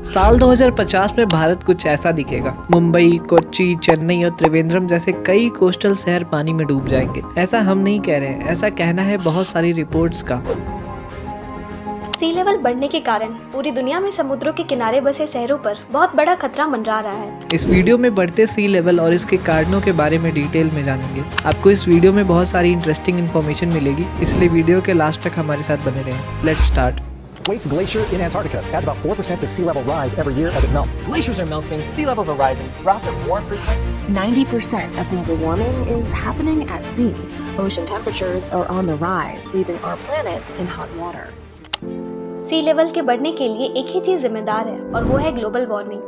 साल 2050 में भारत कुछ ऐसा दिखेगा। मुंबई, कोच्चि, चेन्नई और त्रिवेंद्रम जैसे कई कोस्टल शहर पानी में डूब जाएंगे। ऐसा हम नहीं कह रहे हैं, ऐसा कहना है बहुत सारी रिपोर्ट्स का। सी लेवल बढ़ने के कारण पूरी दुनिया में समुद्रों के किनारे बसे शहरों पर बहुत बड़ा खतरा मंडरा रहा है। इस वीडियो में बढ़ते सी लेवल और इसके कारणों के बारे में डिटेल में जानेंगे। आपको इस वीडियो में बहुत सारी इंटरेस्टिंग इन्फॉर्मेशन मिलेगी, इसलिए वीडियो के लास्ट तक हमारे साथ बने रहें। Let's start. Waite's Glacier in Antarctica adds about 4% to sea level rise every year as it melts. Glaciers are melting, sea levels are rising, droughts are more frequent. 90% of global warming is happening at sea. Ocean temperatures are on the rise, leaving our planet in hot water. Sea level के बढ़ने के लिए एक ही चीज जिम्मेदार है और वो है ग्लोबल वार्मिंग।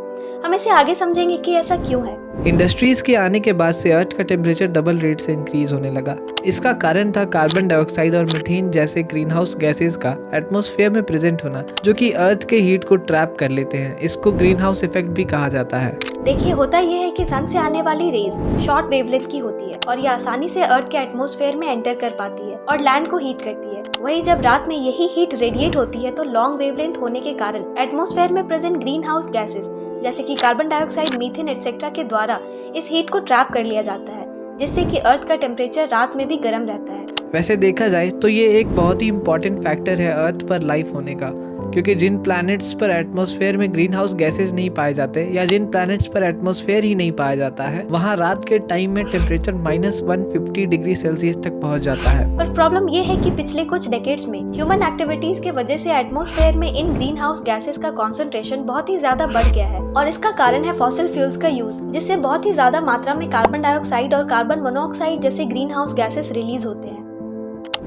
हम इसे आगे समझेंगे कि ऐसा क्यों है। इंडस्ट्रीज के आने के बाद से अर्थ का टेम्परेचर डबल रेट से इंक्रीज होने लगा। इसका कारण था कार्बन डाइऑक्साइड और मीथेन जैसे ग्रीन हाउस गैसेज का एटमॉस्फेयर में प्रेजेंट होना, जो कि अर्थ के हीट को ट्रैप कर लेते हैं। इसको ग्रीन हाउस इफेक्ट भी कहा जाता है। देखिए, होता यह है कि सन से आने वाली रेज शॉर्ट वेवलेंथ की होती है और यह आसानी से अर्थ के एटमॉस्फेयर में एंटर कर पाती है और लैंड को हीट करती है। वहीं जब रात में यही हीट रेडिएट होती है तो लॉन्ग वेवलेंथ होने के कारण एटमॉस्फेयर में प्रेजेंट ग्रीन हाउस गैसेज जैसे कि कार्बन डाइऑक्साइड, मीथेन एटसेट्रा के द्वारा इस हीट को ट्रैप कर लिया जाता है, जिससे कि अर्थ का टेम्परेचर रात में भी गर्म रहता है। वैसे देखा जाए तो ये एक बहुत ही इम्पोर्टेंट फैक्टर है अर्थ पर लाइफ होने का, क्योंकि जिन प्लैनेट्स पर एटमॉस्फेयर में ग्रीन हाउस गैसेज नहीं पाए जाते या जिन प्लैनेट्स पर एटमॉस्फेयर ही नहीं पाया जाता है, वहाँ रात के टाइम में टेम्परेचर -150 डिग्री सेल्सियस तक पहुँच जाता है। पर प्रॉब्लम ये है कि पिछले कुछ डेकेड्स में ह्यूमन एक्टिविटीज के वजह से एटमॉस्फेयर में इन ग्रीन हाउस गैसेज का कॉन्सेंट्रेशन बहुत ही ज्यादा बढ़ गया है और इसका कारण है फॉसिल फ्यूल्स का यूज, जिससे बहुत ही ज्यादा मात्रा में कार्बन डाइऑक्साइड और कार्बन मोनोऑक्साइड जैसे ग्रीन हाउस गैसेज रिलीज होते हैं।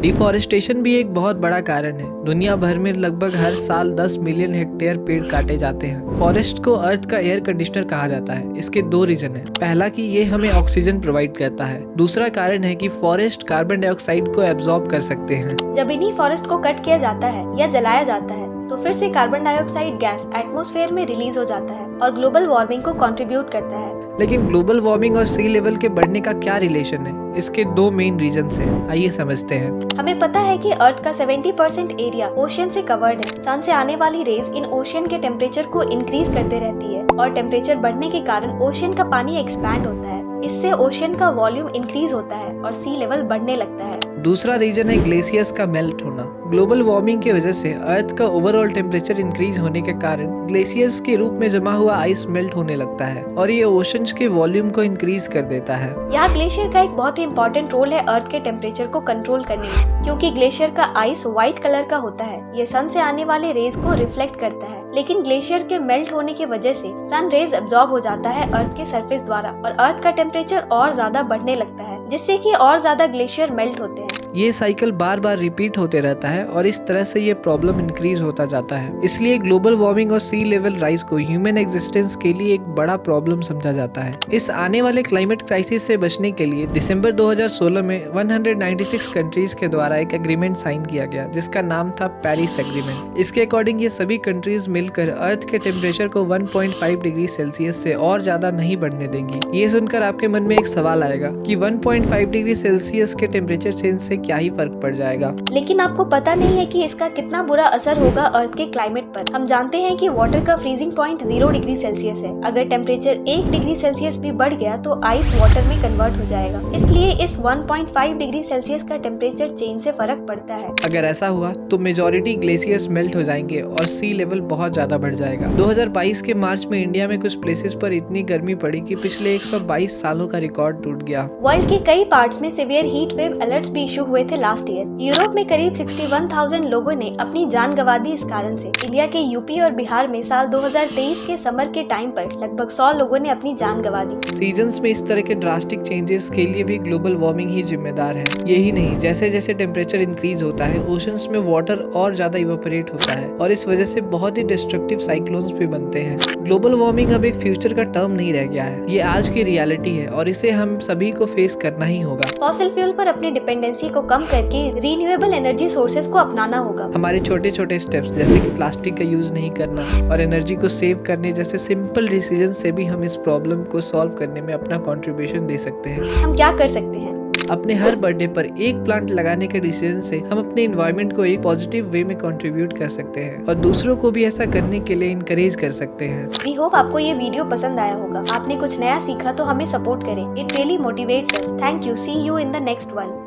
डिफॉरेस्टेशन भी एक बहुत बड़ा कारण है। दुनिया भर में लगभग हर साल 10 मिलियन हेक्टेयर पेड़ काटे जाते हैं। फॉरेस्ट को अर्थ का एयर कंडीशनर कहा जाता है। इसके दो रीजन है। पहला कि ये हमें ऑक्सीजन प्रोवाइड करता है। दूसरा कारण है कि फॉरेस्ट कार्बन डाइऑक्साइड को एब्जॉर्ब कर सकते हैं। जब इन्हीं फॉरेस्ट को कट किया जाता है या जलाया जाता है तो फिर से कार्बन डाइऑक्साइड गैस एटमॉस्फेयर में रिलीज हो जाता है और ग्लोबल वार्मिंग को कंट्रीब्यूट करता है। लेकिन ग्लोबल वार्मिंग और सी लेवल के बढ़ने का क्या रिलेशन है? इसके दो मेन रीजंस हैं। आइए समझते हैं। हमें पता है कि अर्थ का 70% एरिया ओशियन से कवर्ड है। सन से आने वाली रेज इन ओशियन के टेम्परेचर को इंक्रीज करते रहती है और टेम्परेचर बढ़ने के कारण ओशियन का पानी एक्सपैंड होता है। इससे ओशियन का वॉल्यूम इंक्रीज होता है और सी लेवल बढ़ने लगता है। दूसरा रीजन है ग्लेशियर्स का मेल्ट होना। ग्लोबल वार्मिंग की वजह से अर्थ का ओवरऑल टेम्परेचर इंक्रीज होने के कारण ग्लेशियर्स के रूप में जमा हुआ आइस मेल्ट होने लगता है और ये ओशंस के वॉल्यूम को इंक्रीज कर देता है। यहाँ ग्लेशियर का एक बहुत ही इम्पोर्टेंट रोल है अर्थ के टेम्परेचर को कंट्रोल करने में, क्योंकि ग्लेशियर का आइस व्हाइट कलर का होता है। ये सन से आने वाले रेज को रिफ्लेक्ट करता है, लेकिन ग्लेशियर के मेल्ट होने की वजह से सन रेज एब्जॉर्ब हो जाता है अर्थ के सरफेस द्वारा और अर्थ का टेम्परेचर और ज्यादा बढ़ने लगता है, जिससे कि और ज्यादा ग्लेशियर मेल्ट होते हैं। ये साइकिल बार बार रिपीट होते रहता है और इस तरह से ये प्रॉब्लम इंक्रीज होता जाता है। इसलिए ग्लोबल वार्मिंग और सी लेवल राइज को ह्यूमन एग्जिस्टेंस के लिए एक बड़ा प्रॉब्लम समझा जाता है। इस आने वाले क्लाइमेट क्राइसिस से बचने के लिए दिसंबर 2016 में 196 कंट्रीज के द्वारा एक एग्रीमेंट साइन किया गया, जिसका नाम था पेरिस एग्रीमेंट। इसके अकॉर्डिंग ये सभी कंट्रीज मिलकर अर्थ के टेम्परेचर को 1.5 डिग्री सेल्सियस से और ज्यादा नहीं बढ़ने देंगी। ये सुनकर आपके मन में एक सवाल आएगा कि 1.5 डिग्री सेल्सियस के टेम्परेचर चेंज से क्या ही फर्क पड़ जाएगा। लेकिन आपको पता नहीं है कि इसका कितना बुरा असर होगा अर्थ के क्लाइमेट पर। हम जानते हैं कि वाटर का फ्रीजिंग पॉइंट 0 डिग्री सेल्सियस है। अगर टेम्परेचर 1 डिग्री सेल्सियस भी बढ़ गया तो आइस वाटर में कन्वर्ट हो जाएगा। इसलिए इस 1.5 डिग्री सेल्सियस का टेम्परेचर चेंज से फर्क पड़ता है। अगर ऐसा हुआ तो मेजॉरिटी ग्लेशियर्स मेल्ट हो जाएंगे और सी लेवल बहुत ज्यादा बढ़ जाएगा। 2022 के मार्च में इंडिया में कुछ प्लेसेस पर इतनी गर्मी पड़ी कि पिछले 122 सालों का रिकॉर्ड टूट गया। वर्ल्ड के कई पार्ट्स में सीवियर हीट वेव अलर्ट्स भी इशू हुए थे लास्ट ईयर। यूरोप में करीब 61,000 लोगों ने अपनी जान गंवा दी इस कारण से। इंडिया के यूपी और बिहार में साल 2023 के समर के टाइम पर लगभग 100 लोगों ने अपनी जान गंवा दी। सीजन्स में इस तरह के ड्रास्टिक चेंजेस के लिए भी ग्लोबल वार्मिंग ही जिम्मेदार है। यही नहीं, जैसे जैसे टेम्परेचर इंक्रीज होता है ओशंस में वाटर और ज्यादा इवेपोरेट होता है और इस वजह से बहुत ही डिस्ट्रक्टिव साइक्लोन्स भी बनते हैं। ग्लोबल वार्मिंग अब एक फ्यूचर का टर्म नहीं रह गया है, ये आज की रियलिटी है और इसे हम सभी को फेस करना ही होगा। फॉसिल फ्यूल पर अपनी डिपेंडेंसी को कम करके रीन्यूएबल एनर्जी सोर्सेज को अपनाना होगा। हमारे छोटे छोटे स्टेप्स जैसे कि प्लास्टिक का यूज नहीं करना और एनर्जी को सेव करने जैसे सिंपल डिसीजन से भी हम इस प्रॉब्लम को सॉल्व करने में अपना कंट्रीब्यूशन दे सकते हैं। हम क्या कर सकते हैं? अपने हर बर्थडे पर एक प्लांट लगाने के डिसीजन से हम अपने इन्वायरमेंट को एक पॉजिटिव वे में कंट्रीब्यूट कर सकते हैं और दूसरों को भी ऐसा करने के लिए इनकरेज कर सकते हैं। वी होप आपको ये वीडियो पसंद आया होगा। आपने कुछ नया सीखा तो हमें सपोर्ट करें। It really motivates us. Thank you. See you in the next one.